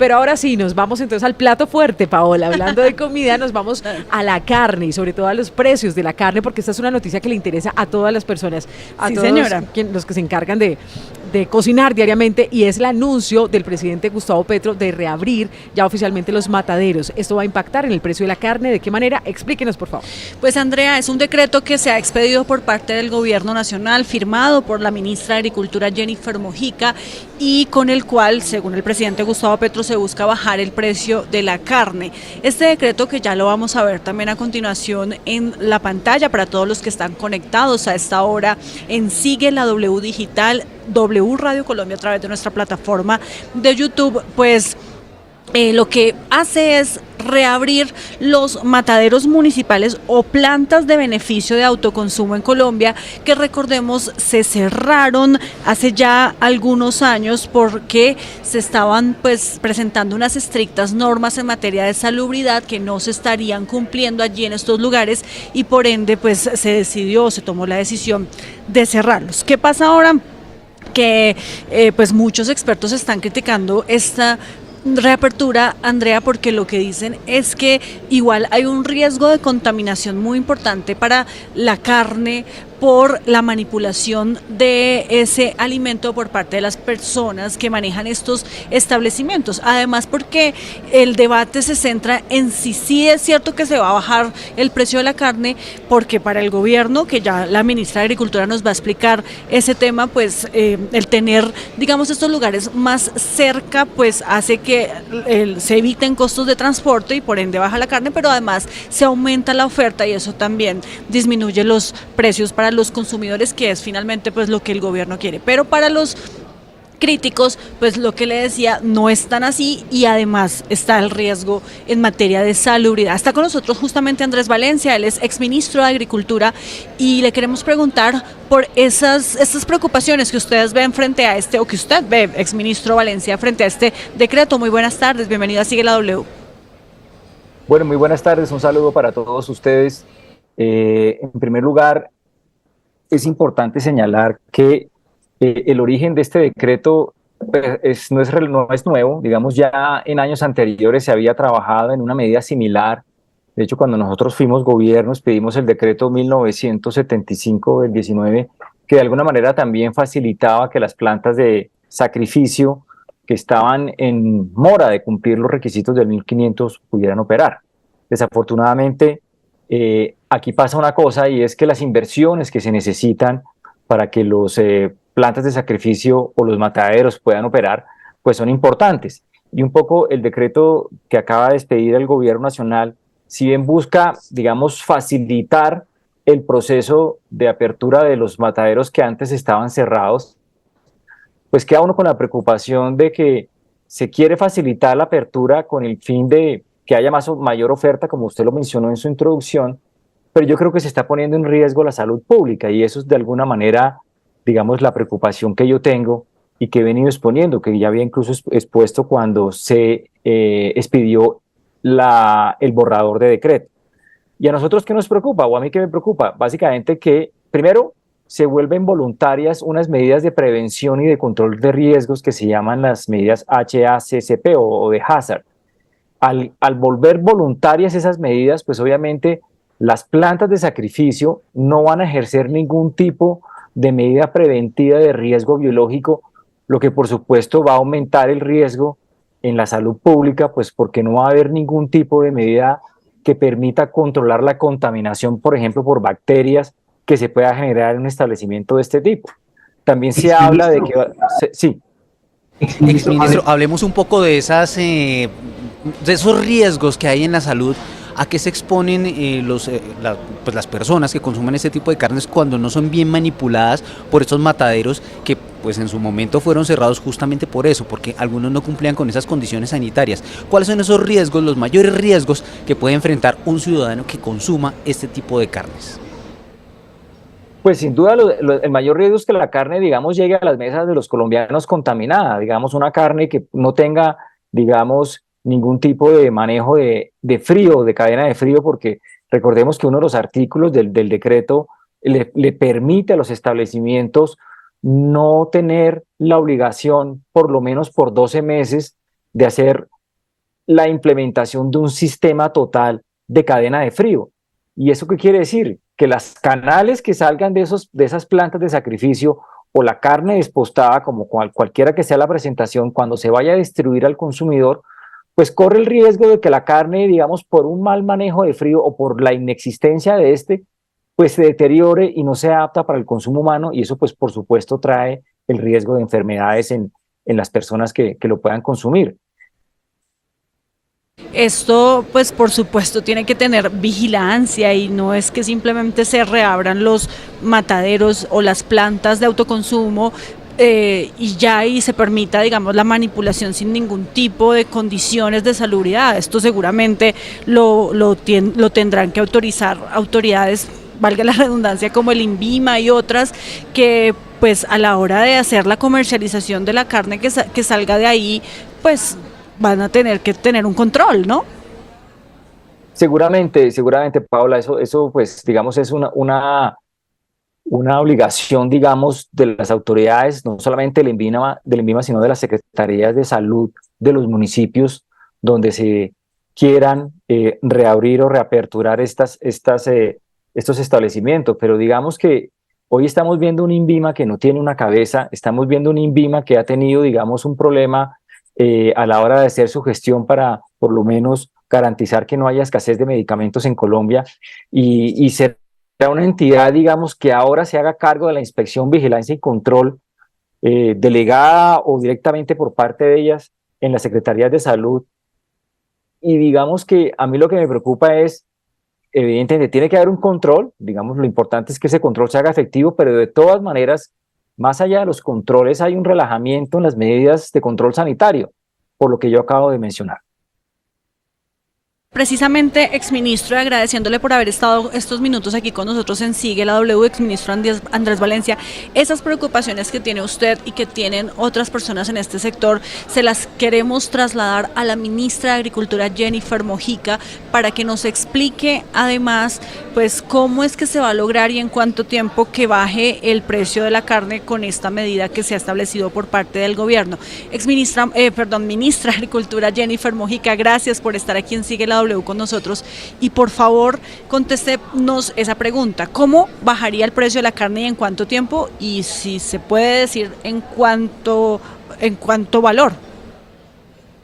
Pero ahora sí, nos vamos entonces al plato fuerte, Paola. Hablando de comida, nos vamos a la carne y sobre todo a los precios de la carne, porque esta es una noticia que le interesa a todas las personas, a Sí, todos señora. los que se encargan de cocinar diariamente, y es el anuncio del presidente Gustavo Petro de reabrir ya oficialmente los mataderos. ¿Esto va a impactar en el precio de la carne? ¿De qué manera? Explíquenos, por favor. Pues Andrea, es un decreto que se ha expedido por parte del gobierno nacional, firmado por la ministra de Agricultura Jennifer Mojica, y con el cual, según el presidente Gustavo Petro, se busca bajar el precio de la carne. Este decreto, que ya lo vamos a ver también a continuación en la pantalla para todos los que están conectados a esta hora en Sigue la W Digital, W Radio Colombia, a través de nuestra plataforma de YouTube, pues lo que hace es reabrir los mataderos municipales o plantas de beneficio de autoconsumo en Colombia, que recordemos se cerraron hace ya algunos años porque se estaban pues presentando unas estrictas normas en materia de salubridad que no se estarían cumpliendo allí en estos lugares, y por ende pues se tomó la decisión de cerrarlos. ¿Qué pasa ahora? Que pues muchos expertos están criticando esta reapertura, Andrea, porque lo que dicen es que igual hay un riesgo de contaminación muy importante para la carne por la manipulación de ese alimento por parte de las personas que manejan estos establecimientos. Además, porque el debate se centra en si sí es cierto que se va a bajar el precio de la carne, porque para el gobierno, que ya la ministra de Agricultura nos va a explicar ese tema, pues el tener, digamos, estos lugares más cerca, pues hace que se eviten costos de transporte y por ende baja la carne, pero además se aumenta la oferta y eso también disminuye los precios para los consumidores, que es finalmente pues lo que el gobierno quiere. Pero para los críticos, pues lo que le decía, no es tan así, y además está el riesgo en materia de salubridad. Está con nosotros justamente Andrés Valencia, él es exministro de Agricultura, y le queremos preguntar por estas preocupaciones que ustedes ven frente a o que usted ve, exministro Valencia, frente a este decreto. Muy buenas tardes, bienvenido a Sigue la W. Bueno, muy buenas tardes, un saludo para todos ustedes. En primer lugar, es importante señalar que el origen de este decreto pues, no es nuevo. Digamos, ya en años anteriores se había trabajado en una medida similar. De hecho, cuando nosotros fuimos gobiernos, pedimos el decreto 1975 del 19, que de alguna manera también facilitaba que las plantas de sacrificio que estaban en mora de cumplir los requisitos del 1500 pudieran operar. Desafortunadamente, aquí pasa una cosa, y es que las inversiones que se necesitan para que los plantas de sacrificio o los mataderos puedan operar, pues son importantes. Y un poco el decreto que acaba de expedir el gobierno nacional, si bien busca, digamos, facilitar el proceso de apertura de los mataderos que antes estaban cerrados, pues queda uno con la preocupación de que se quiere facilitar la apertura con el fin de que haya mayor oferta, como usted lo mencionó en su introducción, pero yo creo que se está poniendo en riesgo la salud pública, y eso es de alguna manera, digamos, la preocupación que yo tengo y que he venido exponiendo, que ya había incluso expuesto cuando se expidió el borrador de decreto. ¿Y a nosotros qué nos preocupa? O a mí qué me preocupa, básicamente que, primero, se vuelven voluntarias unas medidas de prevención y de control de riesgos que se llaman las medidas HACCP o de hazard. Al volver voluntarias esas medidas, pues obviamente las plantas de sacrificio no van a ejercer ningún tipo de medida preventiva de riesgo biológico, lo que por supuesto va a aumentar el riesgo en la salud pública, pues porque no va a haber ningún tipo de medida que permita controlar la contaminación, por ejemplo, por bacterias que se pueda generar en un establecimiento de este tipo. También se habla de que... Sí. Exministro, hablemos un poco de de esos riesgos que hay en la salud. ¿A qué se exponen pues las personas que consumen este tipo de carnes cuando no son bien manipuladas por estos mataderos que pues en su momento fueron cerrados justamente por eso, porque algunos no cumplían con esas condiciones sanitarias? ¿Cuáles son esos riesgos, los mayores riesgos que puede enfrentar un ciudadano que consuma este tipo de carnes? Pues sin duda el mayor riesgo es que la carne, digamos, llegue a las mesas de los colombianos contaminada, digamos, una carne que no tenga, digamos, ningún tipo de manejo de frío, de cadena de frío, porque recordemos que uno de los artículos del decreto le permite a los establecimientos no tener la obligación, por lo menos por 12 meses, de hacer la implementación de un sistema total de cadena de frío. ¿Y eso qué quiere decir? Que las canales que salgan de esas plantas de sacrificio o la carne despostada, como cualquiera que sea la presentación, cuando se vaya a distribuir al consumidor, pues corre el riesgo de que la carne, digamos, por un mal manejo de frío o por la inexistencia de pues se deteriore y no sea apta para el consumo humano, y eso pues por supuesto trae el riesgo de enfermedades en las personas que lo puedan consumir. Esto, pues por supuesto, tiene que tener vigilancia y no es que simplemente se reabran los mataderos o las plantas de autoconsumo y ya y se permita, digamos, la manipulación sin ningún tipo de condiciones de salubridad. Esto seguramente lo tendrán que autorizar autoridades, valga la redundancia, como el INVIMA y otras que pues a la hora de hacer la comercialización de la carne que salga de ahí, pues van a tener que tener un control, ¿no? Seguramente, Paola, eso pues digamos es una obligación, digamos, de las autoridades, no solamente del INVIMA, sino de las secretarías de salud de los municipios donde se quieran reabrir o reaperturar estos establecimientos. Pero digamos que hoy estamos viendo un INVIMA que no tiene una cabeza, estamos viendo un INVIMA que ha tenido, digamos, un problema a la hora de hacer su gestión para, por lo menos, garantizar que no haya escasez de medicamentos en Colombia y ser una entidad, digamos, que ahora se haga cargo de la inspección, vigilancia y control delegada o directamente por parte de ellas en las secretarías de salud. Y digamos que a mí lo que me preocupa es, evidentemente, tiene que haber un control, digamos, lo importante es que ese control se haga efectivo, pero de todas maneras, más allá de los controles, hay un relajamiento en las medidas de control sanitario, por lo que yo acabo de mencionar. Precisamente, exministro, agradeciéndole por haber estado estos minutos aquí con nosotros en Sigue la W, exministro Andrés Valencia, esas preocupaciones que tiene usted y que tienen otras personas en este sector, se las queremos trasladar a la ministra de Agricultura, Jennifer Mojica, para que nos explique además, pues, cómo es que se va a lograr y en cuánto tiempo que baje el precio de la carne con esta medida que se ha establecido por parte del gobierno. Ministra de Agricultura, Jennifer Mojica, gracias por estar aquí en Sigue la W con nosotros y por favor contéstenos esa pregunta: ¿cómo bajaría el precio de la carne y en cuánto tiempo? Y si se puede decir en cuánto valor.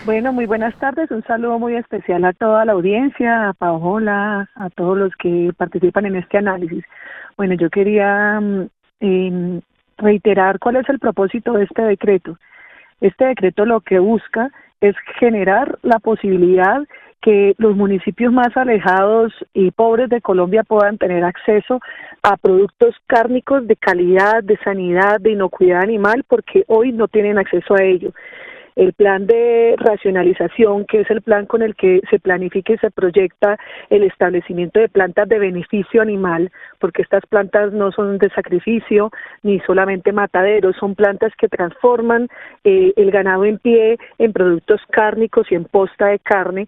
Bueno, muy buenas tardes, un saludo muy especial a toda la audiencia, a Paola, a todos los que participan en este análisis. Bueno, yo quería reiterar cuál es el propósito de este decreto. Este decreto lo que busca es generar la posibilidad que los municipios más alejados y pobres de Colombia puedan tener acceso a productos cárnicos de calidad, de sanidad, de inocuidad animal, porque hoy no tienen acceso a ello. El plan de racionalización, que es el plan con el que se planifica y se proyecta el establecimiento de plantas de beneficio animal, porque estas plantas no son de sacrificio ni solamente mataderos, son plantas que transforman el ganado en pie en productos cárnicos y en posta de carne.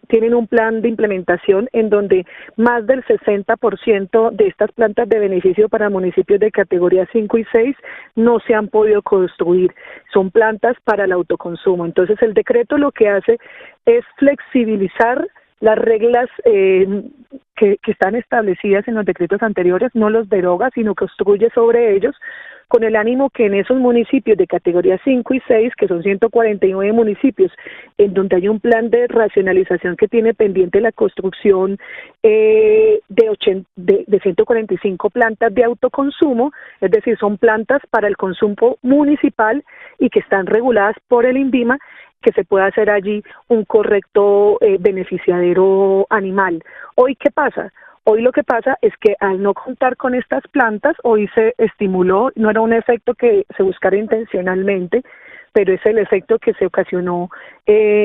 Tienen un plan de implementación en donde más del 60% de estas plantas de beneficio para municipios de categoría 5 y 6 no se han podido construir. Son plantas para el autoconsumo. Entonces el decreto lo que hace es flexibilizar las reglas que están establecidas en los decretos anteriores, no los deroga, sino que construye sobre ellos, con el ánimo que en esos municipios de categoría 5 y 6, que son 149 municipios, en donde hay un plan de racionalización que tiene pendiente la construcción de 145 plantas de autoconsumo, es decir, son plantas para el consumo municipal y que están reguladas por el INVIMA, que se pueda hacer allí un correcto beneficiadero animal. Hoy, ¿qué pasa? Hoy lo que pasa es que al no contar con estas plantas, hoy se estimuló, no era un efecto que se buscara intencionalmente, pero es el efecto que se ocasionó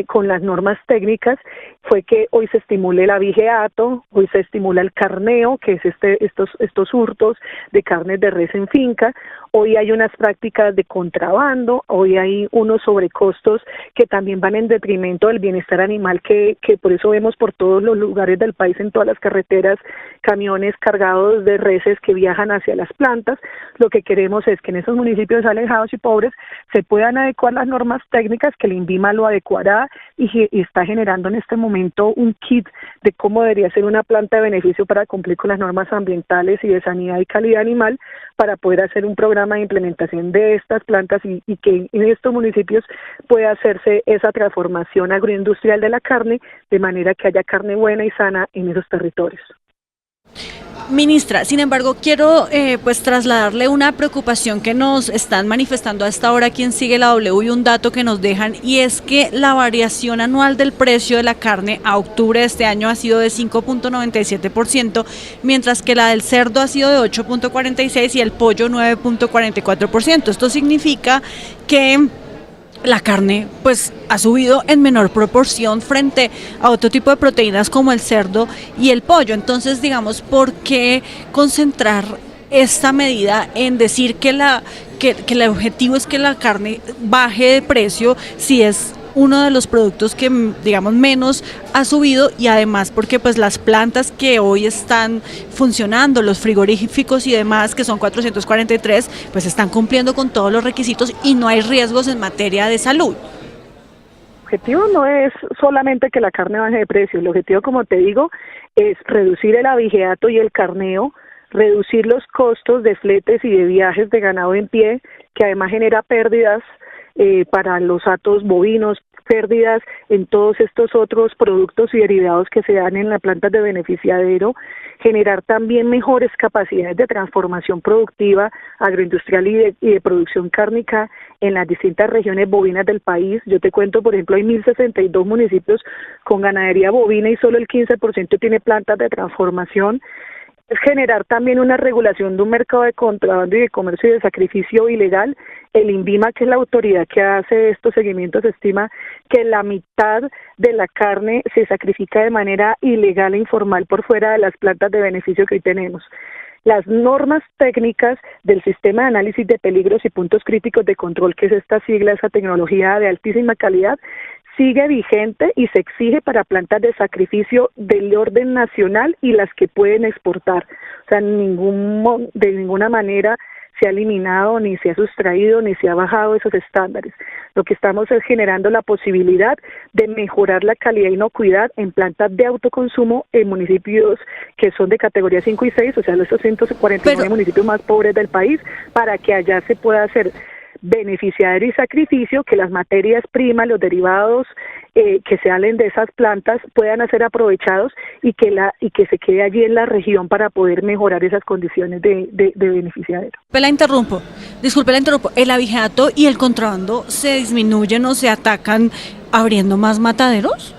con las normas técnicas, fue que hoy se estimule el abigeato, hoy se estimula el carneo, que es estos hurtos de carnes de res en finca, hoy hay unas prácticas de contrabando, hoy hay unos sobrecostos que también van en detrimento del bienestar animal, que por eso vemos por todos los lugares del país, en todas las carreteras, camiones cargados de reses que viajan hacia las plantas. Lo que queremos es que en esos municipios alejados y pobres se puedan adecuar adecuar las normas técnicas, que el INVIMA lo adecuará y está generando en este momento un kit de cómo debería ser una planta de beneficio para cumplir con las normas ambientales y de sanidad y calidad animal, para poder hacer un programa de implementación de estas plantas y que en estos municipios pueda hacerse esa transformación agroindustrial de la carne, de manera que haya carne buena y sana en esos territorios. Ministra, sin embargo, quiero pues trasladarle una preocupación que nos están manifestando a esta hora aquí en Sigue la W y un dato que nos dejan, y es que la variación anual del precio de la carne a octubre de este año ha sido de 5.97%, mientras que la del cerdo ha sido de 8.46% y el pollo 9.44%. Esto significa que la carne pues ha subido en menor proporción frente a otro tipo de proteínas como el cerdo y el pollo. Entonces, digamos, ¿por qué concentrar esta medida en decir que el objetivo es que la carne baje de precio si es uno de los productos que, digamos, menos ha subido, y además porque pues las plantas que hoy están funcionando, los frigoríficos y demás, que son 443, pues están cumpliendo con todos los requisitos y no hay riesgos en materia de salud? El objetivo no es solamente que la carne baje de precio, el objetivo, como te digo, es reducir el abigeato y el carneo, reducir los costos de fletes y de viajes de ganado en pie, que además genera pérdidas para los hatos bovinos, pérdidas en todos estos otros productos y derivados que se dan en las plantas de beneficiadero, generar también mejores capacidades de transformación productiva, agroindustrial y de producción cárnica en las distintas regiones bovinas del país. Yo te cuento, por ejemplo, hay 1.062 municipios con ganadería bovina y solo el 15% tiene plantas de transformación. Es generar también una regulación de un mercado de contrabando y de comercio y de sacrificio ilegal. El INVIMA, que es la autoridad que hace estos seguimientos, estima que la mitad de la carne se sacrifica de manera ilegal e informal por fuera de las plantas de beneficio que hoy tenemos. Las normas técnicas del sistema de análisis de peligros y puntos críticos de control, que es esta sigla, esa tecnología de altísima calidad, sigue vigente y se exige para plantas de sacrificio del orden nacional y las que pueden exportar. O sea, de ninguna manera se ha eliminado, ni se ha sustraído, ni se ha bajado esos estándares. Lo que estamos es generando la posibilidad de mejorar la calidad e inocuidad en plantas de autoconsumo en municipios que son de categoría 5 y 6, o sea, los 249 municipios más pobres del país, para que allá se pueda hacer beneficiario y sacrificio, que las materias primas, los derivados que salen de esas plantas puedan ser aprovechados y que se quede allí en la región para poder mejorar esas condiciones de beneficiario. Disculpe, la interrumpo. ¿El abigeato y el contrabando se disminuyen o se atacan abriendo más mataderos?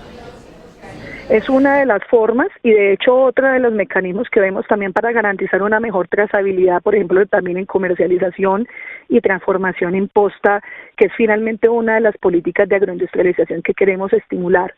Es una de las formas, y de hecho otra de los mecanismos que vemos también para garantizar una mejor trazabilidad, por ejemplo, también en comercialización y transformación en posta, que es finalmente una de las políticas de agroindustrialización que queremos estimular.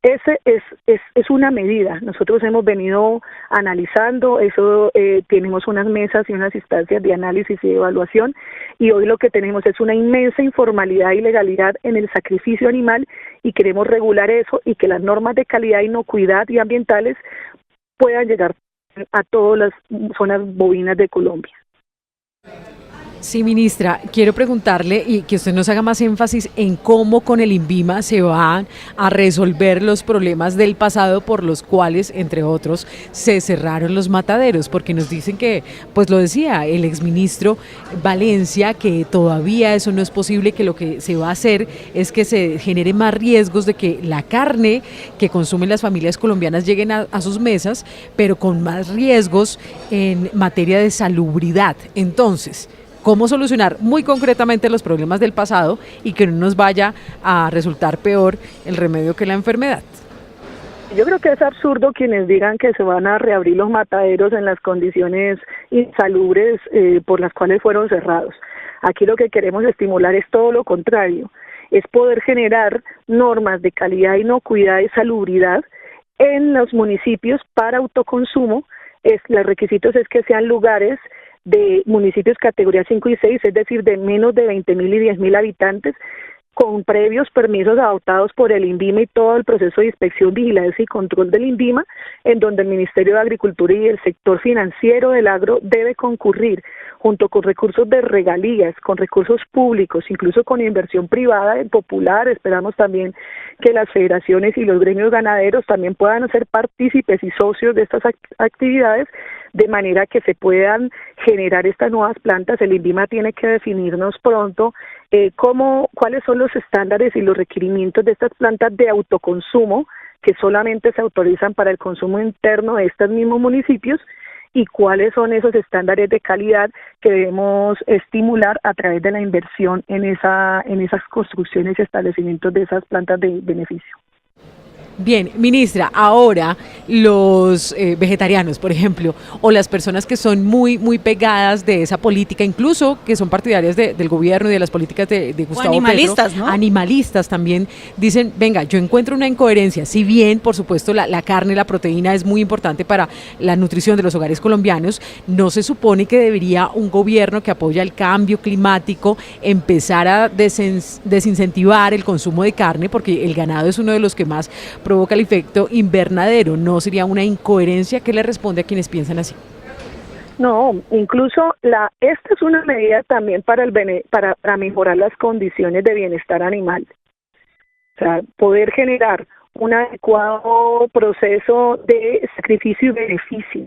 Ese es una medida. Nosotros hemos venido analizando eso, tenemos unas mesas y unas instancias de análisis y de evaluación, y hoy lo que tenemos es una inmensa informalidad y ilegalidad en el sacrificio animal, y queremos regular eso y que las normas de calidad, inocuidad y ambientales puedan llegar a todas las zonas bovinas de Colombia. Sí, ministra, quiero preguntarle y que usted nos haga más énfasis en cómo con el INVIMA se van a resolver los problemas del pasado por los cuales, entre otros, se cerraron los mataderos, porque nos dicen que, pues lo decía el exministro Valencia, que todavía eso no es posible, que lo que se va a hacer es que se genere más riesgos de que la carne que consumen las familias colombianas lleguen a sus mesas, pero con más riesgos en materia de salubridad. Entonces, ¿cómo solucionar muy concretamente los problemas del pasado y que no nos vaya a resultar peor el remedio que la enfermedad? Yo creo que es absurdo quienes digan que se van a reabrir los mataderos en las condiciones insalubres por las cuales fueron cerrados. Aquí lo que queremos estimular es todo lo contrario, es poder generar normas de calidad, inocuidad y salubridad en los municipios para autoconsumo. Los requisitos es que sean lugares de municipios categoría 5 y 6, es decir, de menos de 20.000 y 10.000 habitantes, con previos permisos adoptados por el INVIMA y todo el proceso de inspección, vigilancia y control del INVIMA, en donde el Ministerio de Agricultura y el sector financiero del agro debe concurrir junto con recursos de regalías, con recursos públicos, incluso con inversión privada en popular. Esperamos también que las federaciones y los gremios ganaderos también puedan ser partícipes y socios de estas actividades, de manera que se puedan generar estas nuevas plantas. El INVIMA tiene que definirnos pronto cuáles son los estándares y los requerimientos de estas plantas de autoconsumo, que solamente se autorizan para el consumo interno de estos mismos municipios, y cuáles son esos estándares de calidad que debemos estimular a través de la inversión en esas construcciones y establecimientos de esas plantas de beneficio. Bien, ministra, ahora los vegetarianos, por ejemplo, o las personas que son muy pegadas de esa política, incluso que son partidarias del gobierno y de las políticas de Gustavo animalistas, Petro, ¿no? Animalistas también, dicen, venga, yo encuentro una incoherencia, si bien, por supuesto, la carne, la proteína es muy importante para la nutrición de los hogares colombianos, no se supone que debería un gobierno que apoya el cambio climático empezar a desincentivar el consumo de carne, porque el ganado es uno de los que más provoca el efecto invernadero. ¿No sería una incoherencia? ¿Qué le responde a quienes piensan así? No, incluso esta es una medida también para mejorar las condiciones de bienestar animal. O sea, poder generar un adecuado proceso de sacrificio y beneficio,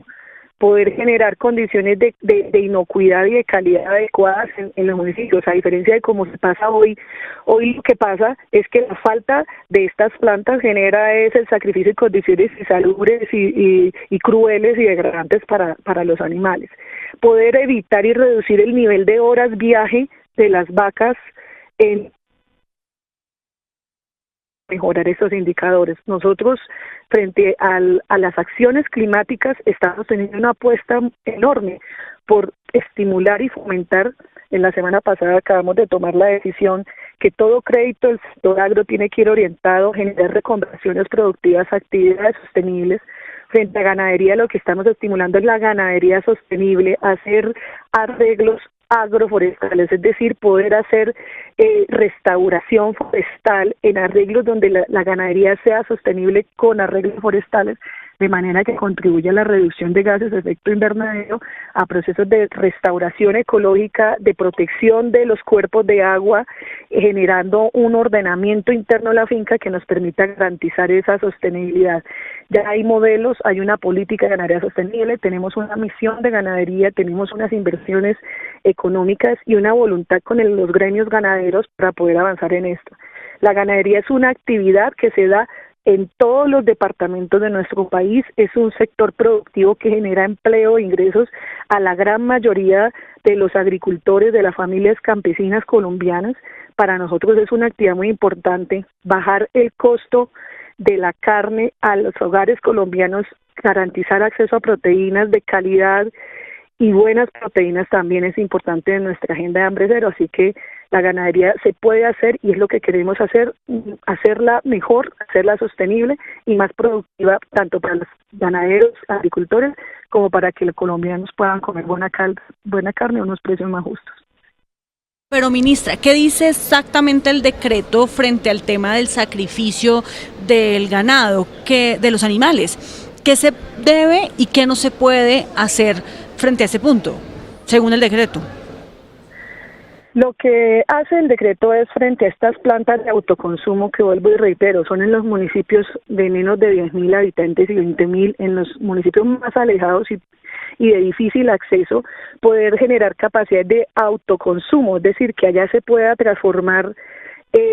poder generar condiciones de inocuidad y de calidad adecuadas en los municipios, a diferencia de cómo se pasa hoy. Hoy lo que pasa es que la falta de estas plantas genera el sacrificio de condiciones insalubres y crueles y degradantes para los animales. Poder evitar y reducir el nivel de horas viaje de las vacas en mejorar esos indicadores. Nosotros, frente a las acciones climáticas, estamos teniendo una apuesta enorme por estimular y fomentar. En la semana pasada acabamos de tomar la decisión que todo crédito del sector agro tiene que ir orientado a generar reconversiones productivas, actividades sostenibles. Frente a ganadería, lo que estamos estimulando es la ganadería sostenible, hacer arreglos agroforestales, es decir, poder hacer restauración forestal en arreglos donde la ganadería sea sostenible con arreglos forestales, de manera que contribuya a la reducción de gases de efecto invernadero, a procesos de restauración ecológica, de protección de los cuerpos de agua, generando un ordenamiento interno a la finca que nos permita garantizar esa sostenibilidad. Ya hay modelos, hay una política de ganadería sostenible, tenemos una misión de ganadería, tenemos unas inversiones económicas y una voluntad con los gremios ganaderos para poder avanzar en esto. La ganadería es una actividad que se da en todos los departamentos de nuestro país, es un sector productivo que genera empleo e ingresos a la gran mayoría de los agricultores, de las familias campesinas colombianas. Para nosotros es una actividad muy importante bajar el costo de la carne a los hogares colombianos, garantizar acceso a proteínas de calidad y buenas proteínas también es importante en nuestra agenda de hambre cero, así que la ganadería se puede hacer y es lo que queremos hacer, hacerla mejor, hacerla sostenible y más productiva tanto para los ganaderos, agricultores, como para que los colombianos puedan comer buena carne a unos precios más justos. Pero ministra, ¿qué dice exactamente el decreto frente al tema del sacrificio del ganado, de los animales? ¿Qué se debe y qué no se puede hacer frente a ese punto, según el decreto? Lo que hace el decreto es, frente a estas plantas de autoconsumo, que vuelvo y reitero, son en los municipios de menos de 10.000 habitantes y 20.000, en los municipios más alejados y de difícil acceso, poder generar capacidad de autoconsumo, es decir, que allá se pueda transformar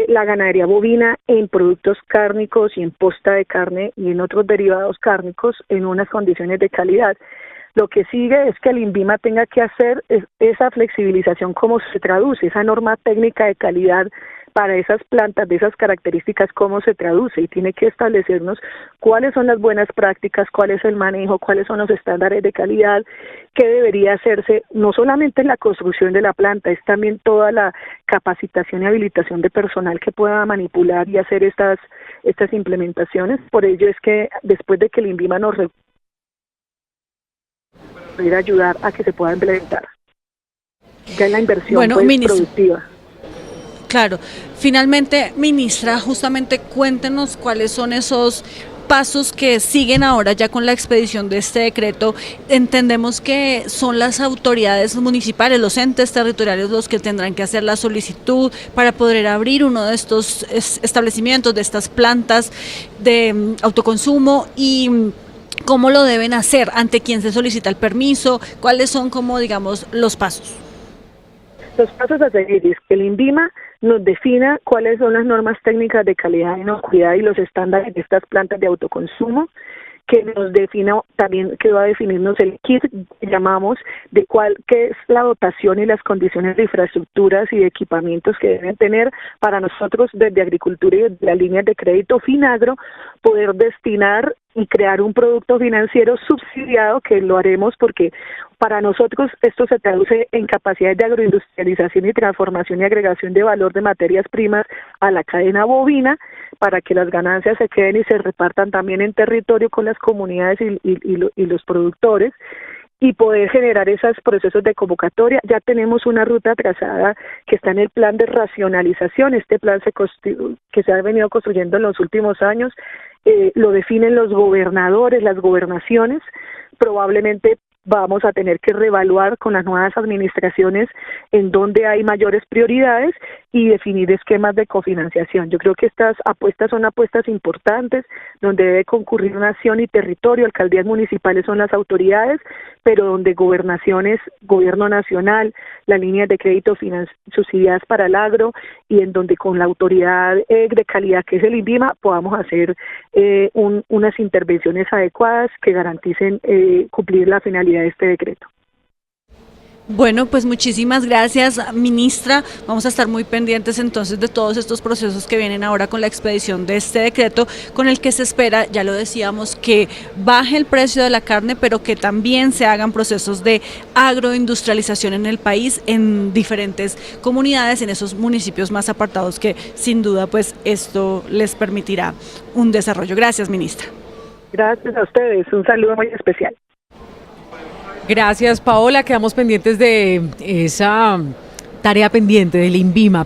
la ganadería bovina en productos cárnicos y en posta de carne y en otros derivados cárnicos en unas condiciones de calidad. Lo que sigue es que el INVIMA tenga que hacer esa flexibilización, cómo se traduce, esa norma técnica de calidad para esas plantas de esas características, cómo se traduce, y tiene que establecernos cuáles son las buenas prácticas, cuál es el manejo, cuáles son los estándares de calidad, qué debería hacerse, no solamente en la construcción de la planta, es también toda la capacitación y habilitación de personal que pueda manipular y hacer estas implementaciones. Por ello es que después de que el INVIMA nos pudiera ayudar a que se pueda implementar ya en la inversión productiva. Claro. Finalmente, ministra, justamente cuéntenos cuáles son esos pasos que siguen ahora ya con la expedición de este decreto. Entendemos que son las autoridades municipales, los entes territoriales los que tendrán que hacer la solicitud para poder abrir uno de estos establecimientos, de estas plantas de autoconsumo y cómo lo deben hacer, ante quién se solicita el permiso, cuáles son como digamos los pasos. Los pasos a seguir es que el INVIMA nos defina cuáles son las normas técnicas de calidad, inocuidad y los estándares de estas plantas de autoconsumo, que nos defina también, que va a definirnos el kit, llamamos, de qué es la dotación y las condiciones de infraestructuras y de equipamientos que deben tener para nosotros desde agricultura y desde las líneas de crédito Finagro poder destinar y crear un producto financiero subsidiado, que lo haremos porque para nosotros esto se traduce en capacidades de agroindustrialización y transformación y agregación de valor de materias primas a la cadena bovina, para que las ganancias se queden y se repartan también en territorio con las comunidades y los productores, y poder generar esos procesos de convocatoria. Ya tenemos una ruta trazada que está en el plan de racionalización. Este plan que se ha venido construyendo en los últimos años, lo definen los gobernadores, las gobernaciones. Probablemente vamos a tener que reevaluar con las nuevas administraciones en dónde hay mayores prioridades y definir esquemas de cofinanciación. Yo creo que estas apuestas son apuestas importantes, donde debe concurrir nación y territorio, alcaldías municipales son las autoridades, pero donde gobernaciones, gobierno nacional, las líneas de crédito subsidiadas para el agro, y en donde con la autoridad de calidad que es el INVIMA podamos hacer unas intervenciones adecuadas que garanticen cumplir la finalidad de este decreto. Bueno, pues muchísimas gracias, ministra. Vamos a estar muy pendientes entonces de todos estos procesos que vienen ahora con la expedición de este decreto, con el que se espera, ya lo decíamos, que baje el precio de la carne, pero que también se hagan procesos de agroindustrialización en el país, en diferentes comunidades, en esos municipios más apartados, que sin duda pues esto les permitirá un desarrollo. Gracias, ministra. Gracias a ustedes, un saludo muy especial. Gracias, Paola. Quedamos pendientes de esa tarea pendiente del INVIMA.